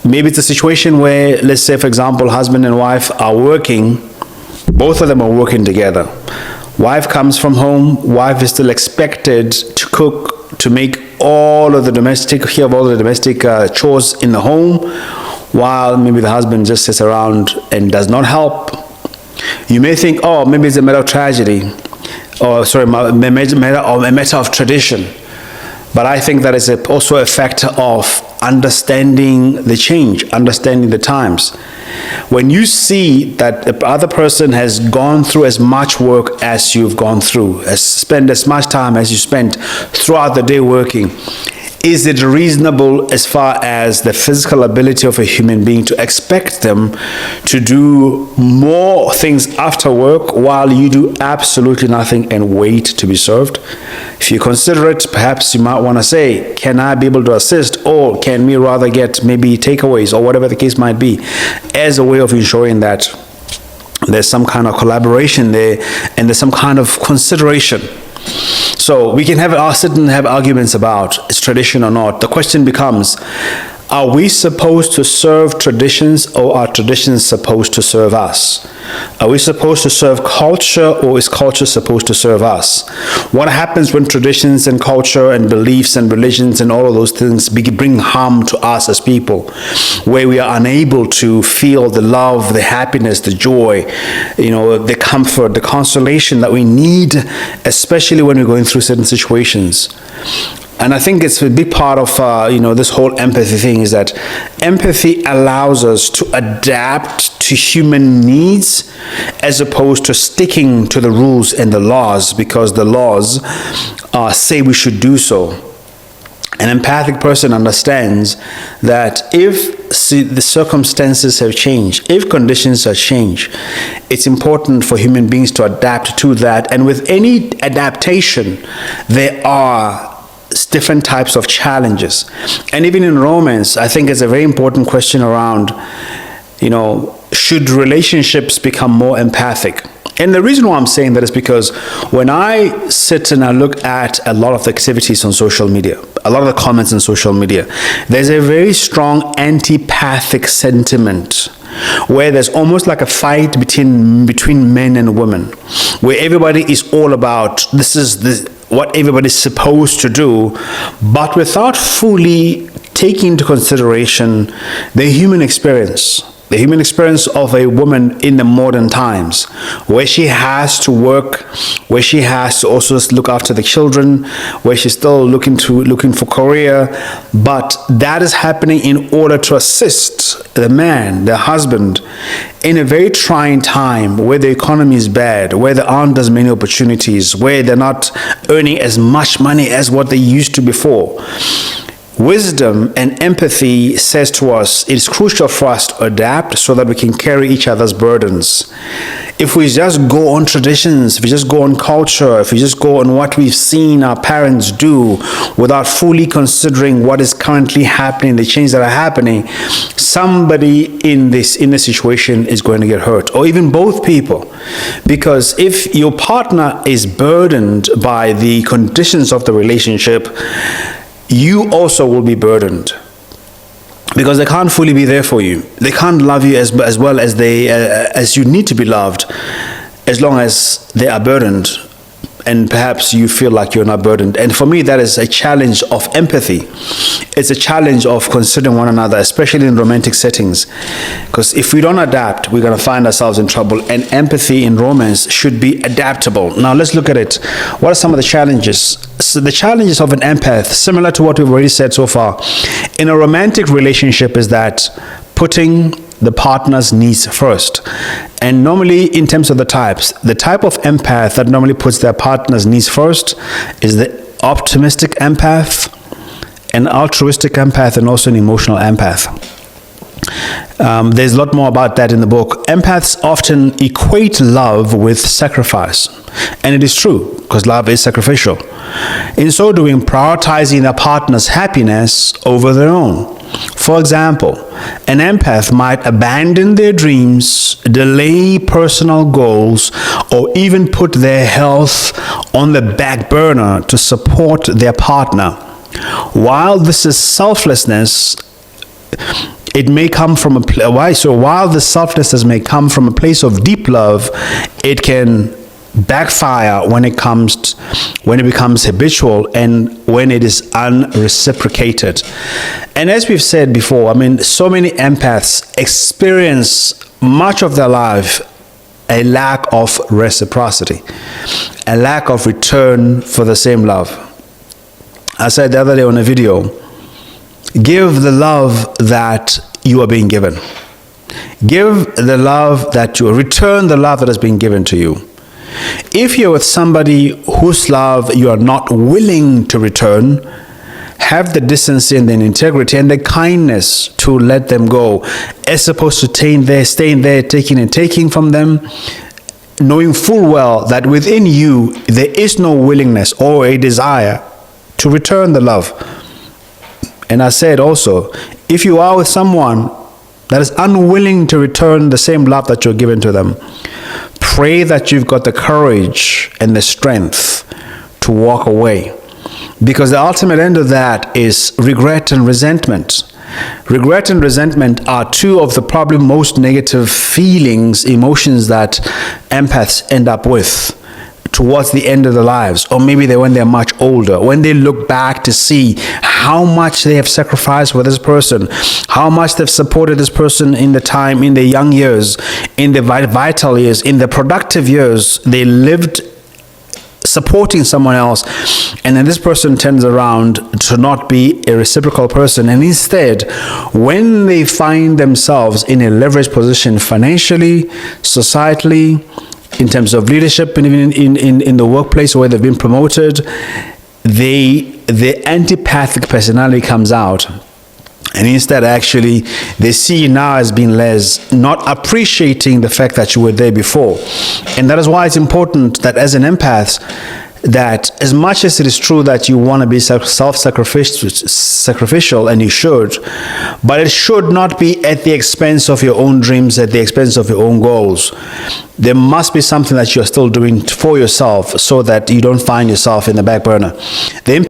Maybe it's a situation where, let's say, for example, husband and wife are working, both of them are working together. Wife comes from home, wife is still expected to cook, to make all of the domestic chores in the home, while maybe the husband just sits around and does not help. You may think, oh, maybe it's a matter of tragedy, or sorry, a matter of tradition. But I think that is also a factor of understanding the change, understanding the times. When you see that the other person has gone through as much work as you've gone through, has spent as much time as you spent throughout the day working, is it reasonable as far as the physical ability of a human being to expect them to do more things after work while you do absolutely nothing and wait to be served? If you consider it, perhaps you might want to say, can I be able to assist, or can we rather get maybe takeaways or whatever the case might be, as a way of ensuring that there's some kind of collaboration there and there's some kind of consideration. So we can sit and have arguments about it's tradition or not. The question becomes, are we supposed to serve traditions, or are traditions supposed to serve us? Are we supposed to serve culture, or is culture supposed to serve us? What happens when traditions and culture and beliefs and religions and all of those things bring harm to us as people, where we are unable to feel the love, the happiness, the joy, the comfort, the consolation that we need, especially when we're going through certain situations? And I think it's a big part of, this whole empathy thing, is that empathy allows us to adapt to human needs as opposed to sticking to the rules and the laws because the laws say we should do so. An empathic person understands that if the circumstances have changed, if conditions have changed, it's important for human beings to adapt to that. And with any adaptation, there are different types of challenges. And even in romance, I think it's a very important question around, should relationships become more empathic? And the reason why I'm saying that is because when I sit and I look at a lot of the activities on social media, a lot of the comments on social media, there's a very strong antipathic sentiment where there's almost like a fight between men and women, where everybody is all about what everybody's supposed to do, but without fully taking into consideration the human experience of a woman in the modern times, where she has to work, where she has to also look after the children, where she's still looking for career, but that is happening in order to assist the man, the husband, in a very trying time where the economy is bad, where there aren't as many opportunities, where they're not earning as much money as what they used to before. Wisdom and empathy says to us it's crucial for us to adapt so that we can carry each other's burdens. If we just go on traditions, if we just go on culture, if we just go on what we've seen our parents do without fully considering what is currently happening, the changes that are happening, somebody in this situation is going to get hurt, or even both people. Because if your partner is burdened by the conditions of the relationship, you also will be burdened, because they can't fully be there for you. They can't love you as well as you need to be loved, as long as they are burdened, and perhaps you feel like you're not burdened. And for me, that is a challenge of empathy. It's a challenge of considering one another, especially in romantic settings, because if we don't adapt, we're going to find ourselves in trouble. And empathy in romance should be adaptable. Now let's look at it. What are some of the challenges? So the challenges of an empath, similar to what we've already said so far, in a romantic relationship, is that putting the partner's needs first. And normally, in terms of the type of empath that normally puts their partner's needs first is the optimistic empath, an altruistic empath, and also an emotional empath. There's a lot more about that in the book. Empaths often equate love with sacrifice. And it is true, because love is sacrificial. In so doing, prioritizing their partner's happiness over their own. For example, an empath might abandon their dreams, delay personal goals, or even put their health on the back burner to support their partner. While this is selflessness, it may come from a place. So while the selflessness may come from a place of deep love, it can backfire when it becomes habitual and when it is unreciprocated. And as we've said before, I mean, so many empaths experience much of their life a lack of reciprocity, a lack of return for the same love. I said the other day on a video, give the love that you are being given. Give the love that you return the love that has been given to you. If you're with somebody whose love you are not willing to return, have the decency and the integrity and the kindness to let them go, as opposed to staying there, taking from them, knowing full well that within you there is no willingness or a desire to return the love. And I said also, if you are with someone that is unwilling to return the same love that you're given to them, pray that you've got the courage and the strength to walk away. Because the ultimate end of that is regret and resentment. Regret and resentment are two of the probably most negative feelings, emotions that empaths end up with towards the end of their lives, or maybe when they're much older, when they look back to see how much they have sacrificed for this person, how much they've supported this person in the time, in their young years, in the vital years, in the productive years, they lived supporting someone else, and then this person turns around to not be a reciprocal person, and instead, when they find themselves in a leveraged position financially, societally, in terms of leadership, and even in the workplace where they've been promoted, the antipathic personality comes out. And instead, actually, they see you now as being less, not appreciating the fact that you were there before. And that is why it's important that as an empath, that as much as it is true that you want to be self-sacrificial, and you should, but it should not be at the expense of your own dreams, at the expense of your own goals. There must be something that you're still doing for yourself so that you don't find yourself in the back burner.